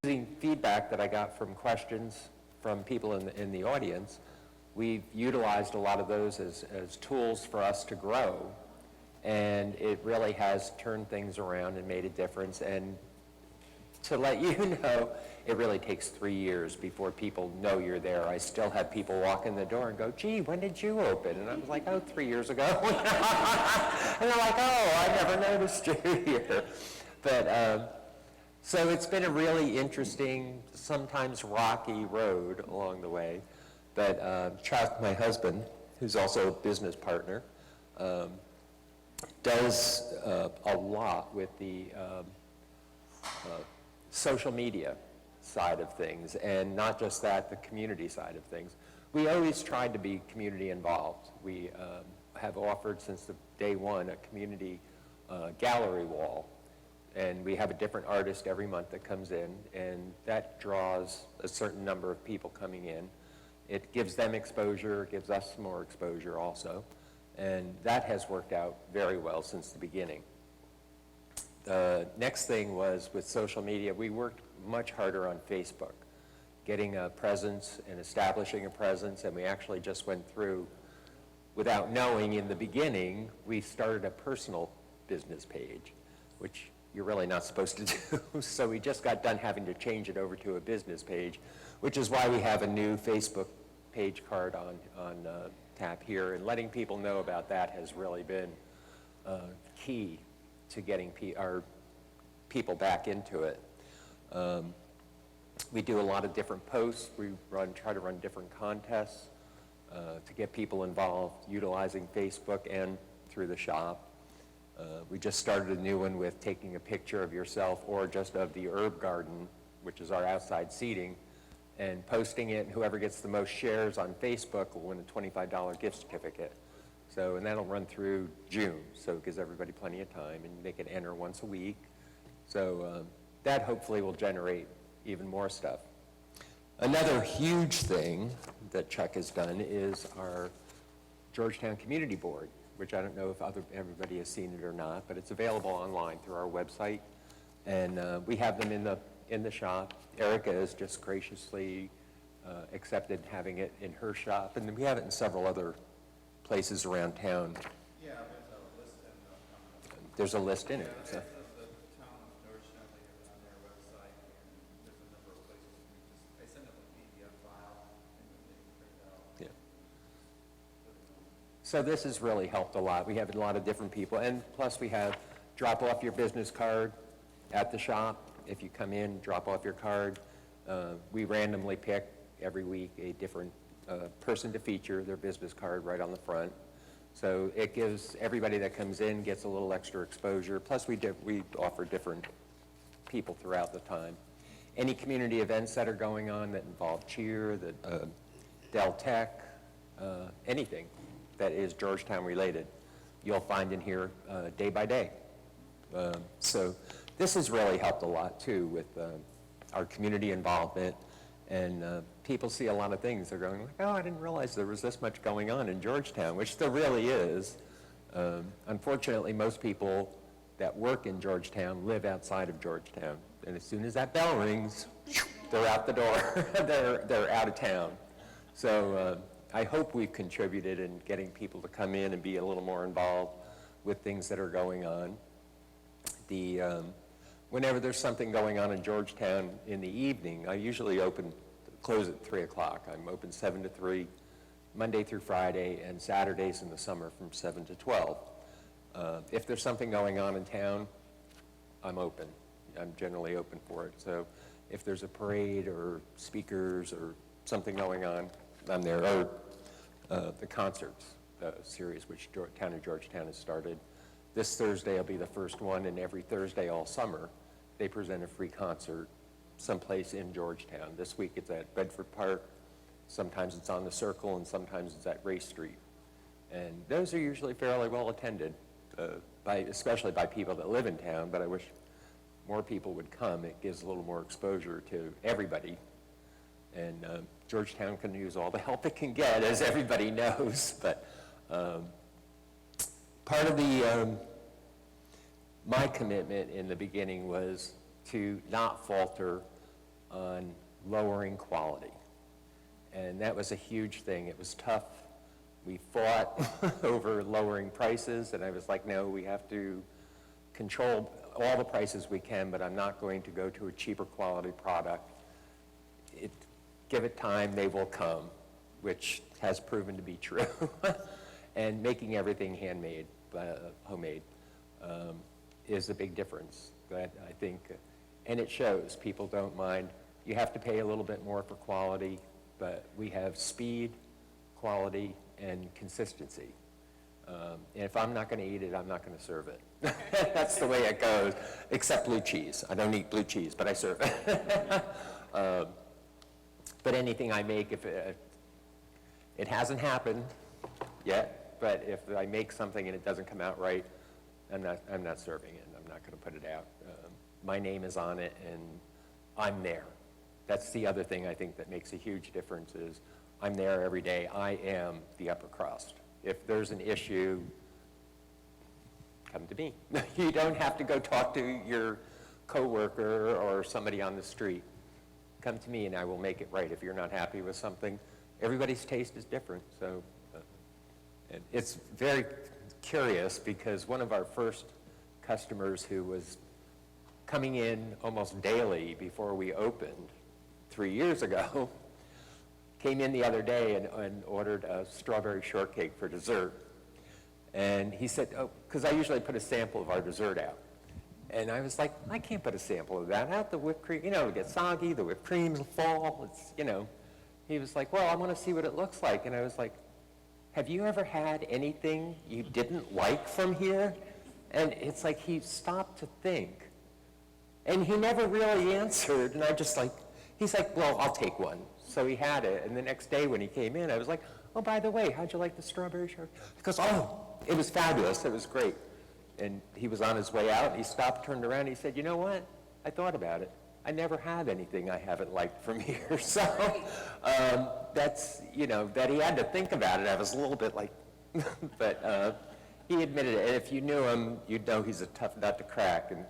Using feedback that I got from questions from people in the audience, we've utilized a lot of those as tools for us to grow, and it really has turned things around and made a difference. And to let you know, it really takes 3 years before people know you're there. I still have people walk in the door and go, gee, when did you open? And I was like, oh, 3 years ago. And they're like, oh, I never noticed you here. But so it's been a really interesting, sometimes rocky road along the way. But Chuck, my husband, who's also a business partner, does a lot with the social media side of things, and not just that, the community side of things. We always tried to be community involved. We have offered since the day one a community gallery wall, and we have a different artist every month that comes in, and that draws a certain number of people coming in. It gives them exposure, gives us more exposure also, and that has worked out very well since the beginning. The next thing was with social media, we worked much harder on Facebook, getting a presence and establishing a presence, and we actually just went through, without knowing in the beginning, we started a personal business page, which you're really not supposed to do. So we just got done having to change it over to a business page, which is why we have a new Facebook page card on tap here, and letting people know about that has really been key to getting our people back into it. We do a lot of different posts. We try to run different contests to get people involved, utilizing Facebook and through the shop. We just started a new one with taking a picture of yourself or just of the herb garden, which is our outside seating, and posting it, and whoever gets the most shares on Facebook will win a $25 gift certificate. So, and that'll run through June, so it gives everybody plenty of time, and they can enter once a week. So that hopefully will generate even more stuff. Another huge thing that Chuck has done is our Georgetown Community Board, which I don't know if everybody has seen it or not, but it's available online through our website. And we have them in the shop. Erica has just graciously accepted having it in her shop, and we have it in several other places around town. Yeah, there's a list in the There's a list in it. yeah, So. the town of Georgetown, they have it on their website, and there's a number of places I send them a PDF file, and then they can print it out. Yeah. So this has really helped a lot. We have a lot of different people, and plus we have drop off your business card at the shop. If you come in, drop off your card. We randomly pick every week a different person to feature their business card right on the front. So it gives everybody that comes in gets a little extra exposure. Plus we offer different people throughout the time. Any community events that are going on that involve cheer, Del Tech, anything that is Georgetown related, you'll find in here day by day. So this has really helped a lot too with our community involvement, and people see a lot of things. They're going like, oh, I didn't realize there was this much going on in Georgetown, which there really is. Unfortunately, most people that work in Georgetown live outside of Georgetown, and as soon as that bell rings, they're out the door. they're out of town. So I hope we've contributed in getting people to come in and be a little more involved with things that are going on. Whenever there's something going on in Georgetown in the evening, I usually close at 3 o'clock. I'm open 7 to 3, Monday through Friday, and Saturdays in the summer from 7 to 12. If there's something going on in town, I'm open. I'm generally open for it. So if there's a parade or speakers or something going on, I'm there. Or the concerts series, which Town of Georgetown has started. This Thursday will be the first one, and every Thursday all summer, they present a free concert someplace in Georgetown. This week it's at Bedford Park. Sometimes it's on the Circle, and sometimes it's at Race Street. And those are usually fairly well attended, especially by people that live in town, but I wish more people would come. It gives a little more exposure to everybody. And Georgetown can use all the help it can get, as everybody knows. But Part of the, my commitment in the beginning was to not falter on lowering quality. And that was a huge thing. It was tough. We fought over lowering prices, and I was like, no, we have to control all the prices we can, but I'm not going to go to a cheaper quality product. Give it time, they will come, which has proven to be true. And making everything handmade, homemade, is a big difference. But I think, and it shows, people don't mind. You have to pay a little bit more for quality, but we have speed, quality, and consistency. And if I'm not going to eat it, I'm not going to serve it. That's the way it goes, except blue cheese. I don't eat blue cheese, but I serve it. But anything I make, if it hasn't happened yet, but if I make something and it doesn't come out right, I'm not serving it. I'm not going to put it out. My name is on it, and I'm there. That's the other thing I think that makes a huge difference is I'm there every day. I am the upper crust. If there's an issue, come to me. You don't have to go talk to your coworker or somebody on the street. Come to me and I will make it right. If you're not happy with something, everybody's taste is different. So and it's very curious because one of our first customers who was coming in almost daily before we opened 3 years ago came in the other day and ordered a strawberry shortcake for dessert. And he said, oh, because I usually put a sample of our dessert out. And I was like, I can't put a sample of that out. The whipped cream, you know, it gets soggy, the whipped creams will fall, it's, you know. He was like, well, I want to see what it looks like. And I was like, have you ever had anything you didn't like from here? And it's like he stopped to think. And he never really answered. And I just like, he's like, well, I'll take one. So he had it. And the next day when he came in, I was like, oh, by the way, how'd you like the strawberry shortcake? He goes, oh, it was fabulous. It was great. And he was on his way out. And he stopped, turned around. And he said, you know what? I thought about it. I never have anything I haven't liked from here. So that's, you know, that he had to think about it. I was a little bit like, but he admitted it. And if you knew him, you'd know he's a tough nut to crack. And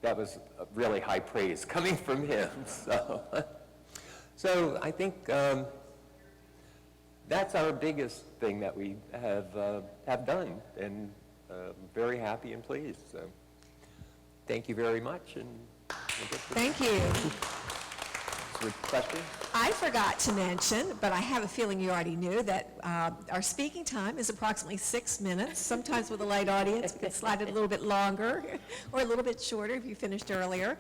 that was really high praise coming from him. So I think that's our biggest thing that we have done, and very happy and pleased. So thank you very much. And Thank you. Question? I forgot to mention, but I have a feeling you already knew, that our speaking time is approximately 6 minutes. Sometimes with a light audience, we can slide it a little bit longer or a little bit shorter if you finished earlier.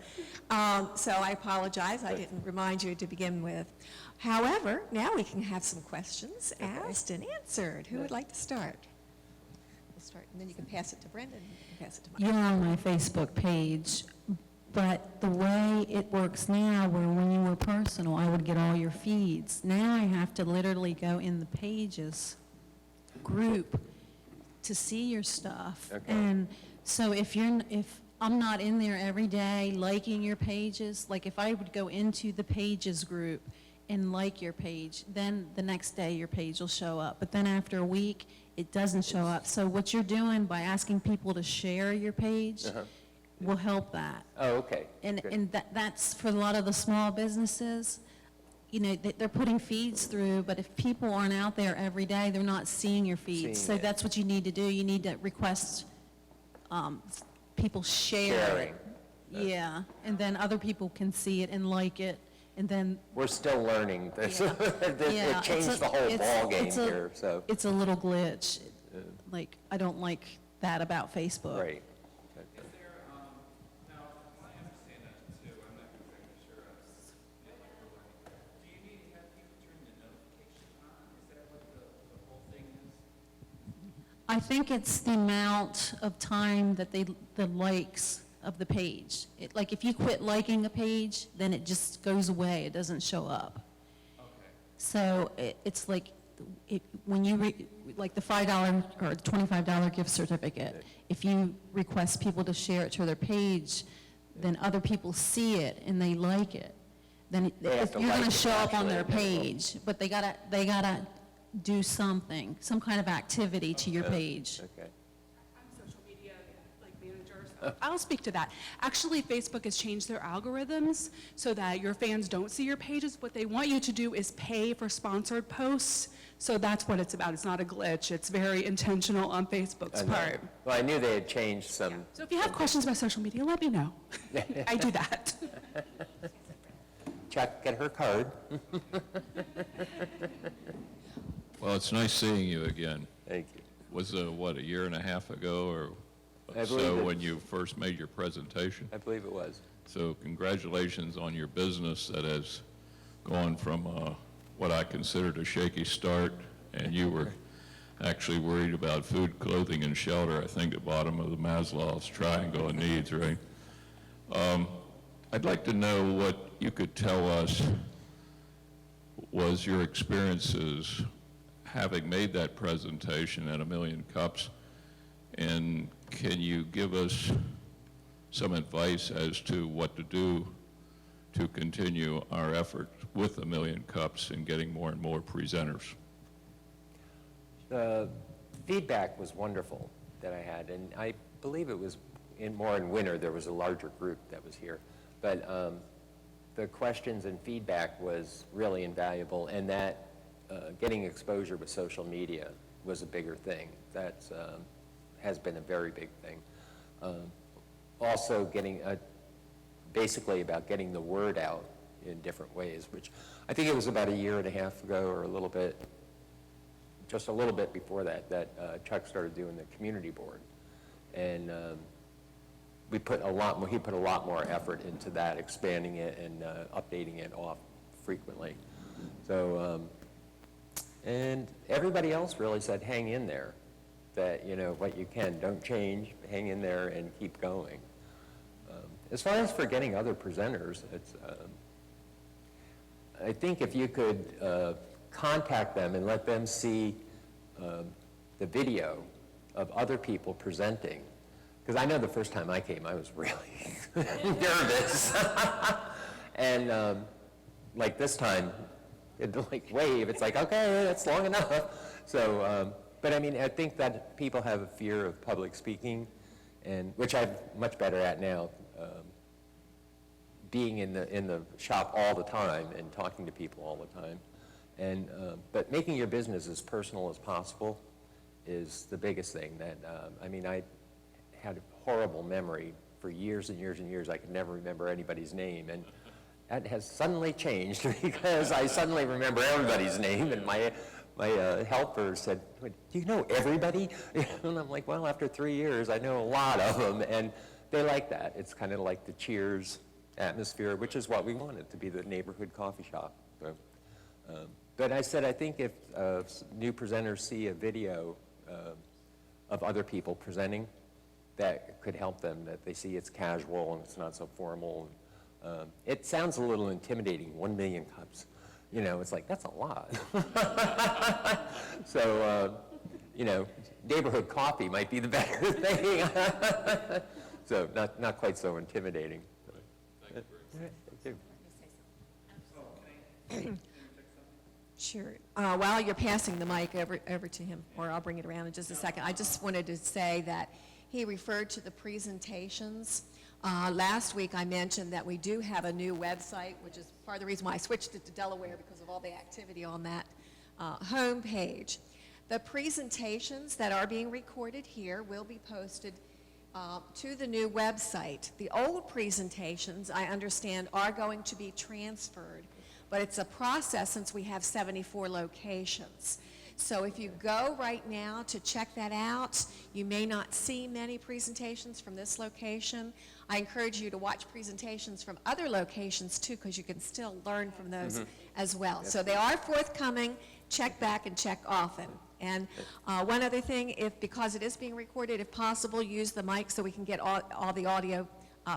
So I apologize. I didn't remind you to begin with. However, now we can have some questions asked and answered. Who would like to start? We'll start, and then you can pass it to Brendan and pass it to Mike. You're on my Facebook page, but the way it works now, where when you were personal, I would get all your feeds. Now I have to literally go in the pages group to see your stuff. Okay. And so if I'm not in there every day liking your pages, like if I would go into the pages group and like your page, then the next day your page will show up. But then after a week, it doesn't show up. So what you're doing by asking people to share your page will help that. Oh, okay. And Good. and that's for a lot of the small businesses. You know, they're putting feeds through, but if people aren't out there every day, they're not seeing your feeds. Seeing So it. that's what you need to do. You need to request people share Sharing. it. Yeah, and then other people can see it and like it, and then We're still learning this. Yeah. It changed the whole ballgame here, so. it's a little glitch. Like, I don't like that about Facebook. Right. Is there, now, I understand that too, I'm not exactly sure, like we're learning. Do you need to have people turn the notification on? Is that what the whole thing is? I think it's the amount of time that the likes of the page. Like, if you quit liking a page, then it just goes away, it doesn't show up. Okay. So it's like, when you, like the $5 or $25 gift certificate, if you request people to share it to their page, then other people see it and they like it, then They have to you're like gonna it show up on their actually. page, but they gotta do something, some kind of activity to your page. Okay. I'm I'll speak to that. Actually, Facebook has changed their algorithms so that your fans don't see your pages. What they want you to do is pay for sponsored posts. So that's what it's about. It's not a glitch. It's very intentional on Facebook's part. Well, I knew they had changed some. So if you have questions about social media, let me know. I do that. Chuck, get her card. Well, it's nice seeing you again. Thank you. Was, what, a year and a half ago or I believe so it- when you first made your presentation? I believe it was. So congratulations on your business that has gone from what I considered a shaky start, and you were actually worried about food, clothing, and shelter, I think at bottom of the Maslow's triangle of needs, right? I'd like to know what you could tell us was your experiences having made that presentation at A Million Cups, and can you give us some advice as to what to do to continue our effort with A Million Cups and getting more and more presenters? The feedback was wonderful that I had, and I believe it was more in winter, there was a larger group that was here. But the questions and feedback was really invaluable, and that getting exposure with social media was a bigger thing. That has been a very big thing. Also getting, basically about getting the word out in different ways, which I think it was about a year and a half ago or a little bit, just a little bit before that, that Chuck started doing the community board. And he put a lot more effort into that, expanding it and updating it off frequently. So, and everybody else really said, hang in there, that, you know, what you can, don't change, hang in there and keep going. As far as for getting other presenters, it's, I think if you could contact them and let them see the video of other people presenting, because I know the first time I came, I was really nervous. And like this time, it'd like wave, it's like, okay, that's long enough. So, but I mean, I think that people have a fear of public speaking, and which I'm much better at now, being in the shop all the time and talking to people all the time. And, but making your business as personal as possible is the biggest thing. That, I mean, I had a horrible memory for years and years and years. I could never remember anybody's name, and that has suddenly changed because I suddenly remember everybody's name, and my helper said, do you know everybody? And I'm like, well, after 3 years, I know a lot of them, and they like that. It's kind of like the Cheers atmosphere, which is what we wanted to be, the neighborhood coffee shop. So, but I said, I think if new presenters see a video of other people presenting, that could help them, that they see it's casual and it's not so formal. It sounds a little intimidating, 1 million cups. You know, it's like, that's a lot. So, you know, neighborhood coffee might be the better thing. So not quite so intimidating. Thank you. Sure. While you're passing the mic over to him, or I'll bring it around in just a second, I just wanted to say that he referred to the presentations. Last week I mentioned that we do have a new website, which is part of the reason why I switched it to Delaware, because of all the activity on that homepage. The presentations that are being recorded here will be posted to the new website. The old presentations, I understand, are going to be transferred, but it's a process since we have 74 locations. So if you go right now to check that out, you may not see many presentations from this location. I encourage you to watch presentations from other locations too, because you can still learn from those as well. So they are forthcoming. Check back and check often. And one other thing, because it is being recorded, if possible, use the mic so we can get all the audio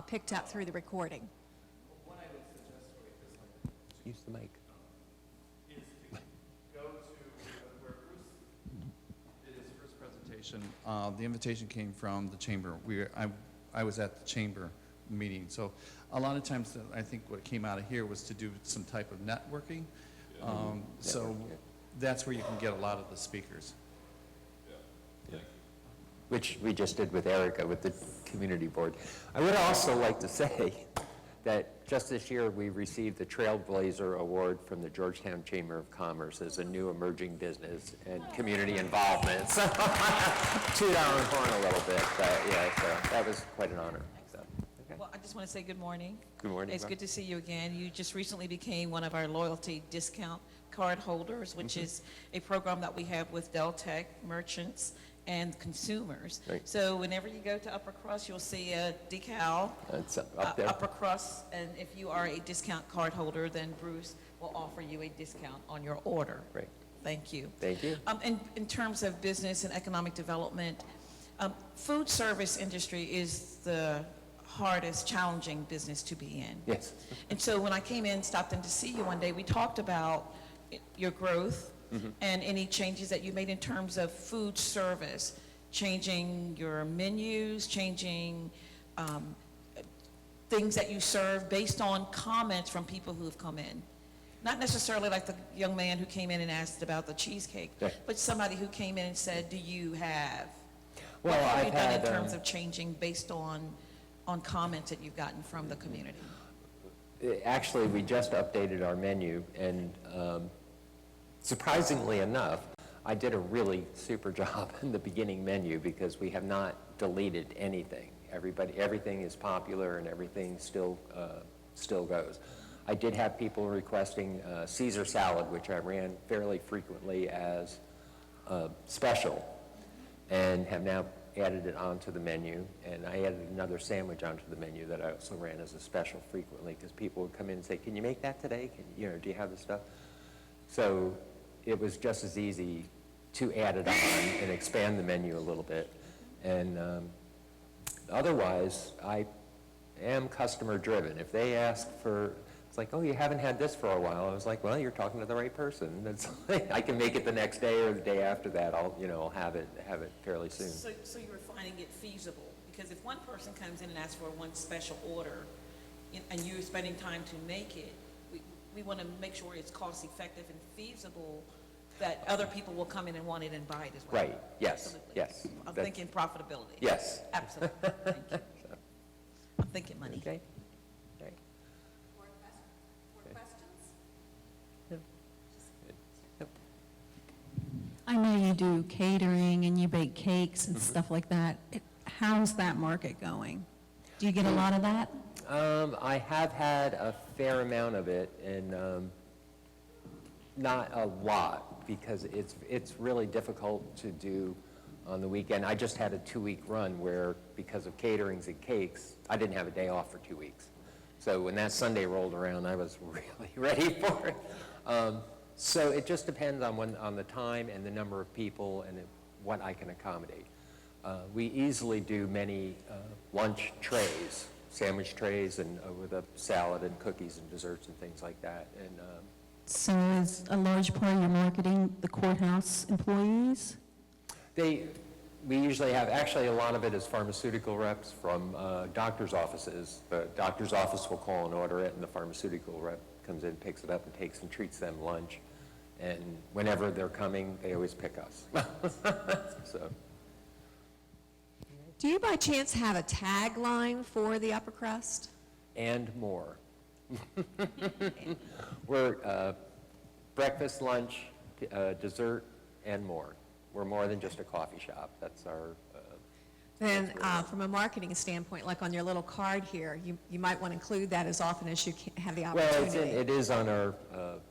picked up through the recording. What I would suggest for you is Use the mic. to go to where Bruce did his first presentation. The invitation came from the chamber. I was at the chamber meeting. So a lot of times I think what came out of here was to do some type of networking. So that's where you can get a lot of the speakers. which we just did with Erica with the community board. I would also like to say that just this year, we received the Trailblazer Award from the Georgetown Chamber of Commerce as a new emerging business and community involvement. So, toot our own horn a little bit, but yeah, so that was quite an honor. So, okay. Well, I just want to say good morning. Good morning, It's Bob. good to see you again. You just recently became one of our loyalty discount card holders, which is a program that we have with Deltec merchants and consumers. Right. So whenever you go to Upper Crust, you'll see a decal, It's up there. Upper Crust, and if you are a discount card holder, then Bruce will offer you a discount on your order. Great. Thank you. Thank you. In terms of business and economic development, food service industry is the hardest, challenging business to be in. Yes. And so when I came in, stopped in to see you one day, we talked about your growth and any changes that you made in terms of food service, changing your menus, changing things that you serve based on comments from people who have come in. Not necessarily like the young man who came in and asked about the cheesecake, Right. but somebody who came in and said, do you have? Well, What have I've you done in had, terms of changing based on comments that you've gotten from the community? Actually, we just updated our menu, and surprisingly enough, I did a really super job in the beginning menu because we have not deleted anything. Everything is popular and everything still goes. I did have people requesting Caesar salad, which I ran fairly frequently as a special, and have now added it onto the menu. And I added another sandwich onto the menu that I also ran as a special frequently because people would come in and say, "Can you make that today? Do you have the stuff?" So it was just as easy to add it on and expand the menu a little bit. And otherwise, I am customer driven. If they ask for, it's like, "Oh, you haven't had this for a while." I was like, "Well, you're talking to the right person." It's like, I can make it the next day or the day after that. I'll have it fairly soon. So you were finding it feasible? Because if one person comes in and asks for one special order, and you're spending time to make it, we want to make sure it's cost effective and feasible, that other people will come in and want it and buy it as well. Right, yes, Absolutely. yes. I'm That's- thinking profitability. Yes. Absolutely, thank you. I'm thinking money. Okay. Okay. I know you do catering and you bake cakes and stuff like that. How's that market going? Do you get a lot of that? I have had a fair amount of it, and not a lot, because it's really difficult to do on the weekend. I just had a 2-week run where, because of caterings and cakes, I didn't have a day off for 2 weeks. So when that Sunday rolled around, I was really ready for it. So it just depends on the time and the number of people and what I can accommodate. We easily do many lunch trays, sandwich trays, and with a salad and cookies and desserts and things like that. And So is a large part of your marketing the courthouse employees? we usually have, actually a lot of it is pharmaceutical reps from doctor's offices. The doctor's office will call and order it, and the pharmaceutical rep comes in, picks it up, and takes and treats them lunch. And whenever they're coming, they always pick us. So. Do you by chance have a tagline for the Upper Crust? And more. We're breakfast, lunch, dessert, and more. We're more than just a coffee shop. That's our, Then, from a marketing standpoint, like on your little card here, you might want to include that as often as you have the well, opportunity. it is on our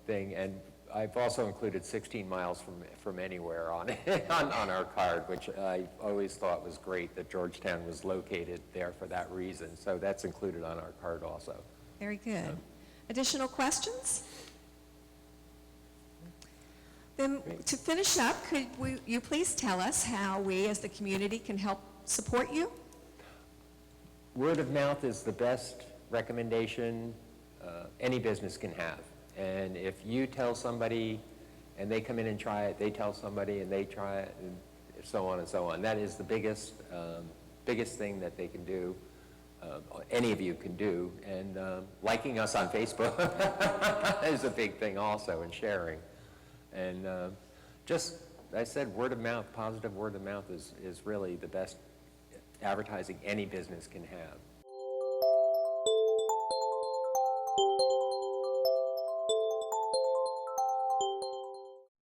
thing, and I've also included 16 miles from anywhere on it, on our card, which I always thought was great that Georgetown was located there for that reason. So that's included on our card also. Very good. Additional questions? Then, to finish up, could you please tell us how we as the community can help support you? Word of mouth is the best recommendation any business can have. And if you tell somebody and they come in and try it, they tell somebody and they try it, and so on and so on. That is the biggest thing that they can do, any of you can do. And liking us on Facebook is a big thing also, and sharing. And just I said word of mouth, positive word of mouth is really the best advertising any business can have.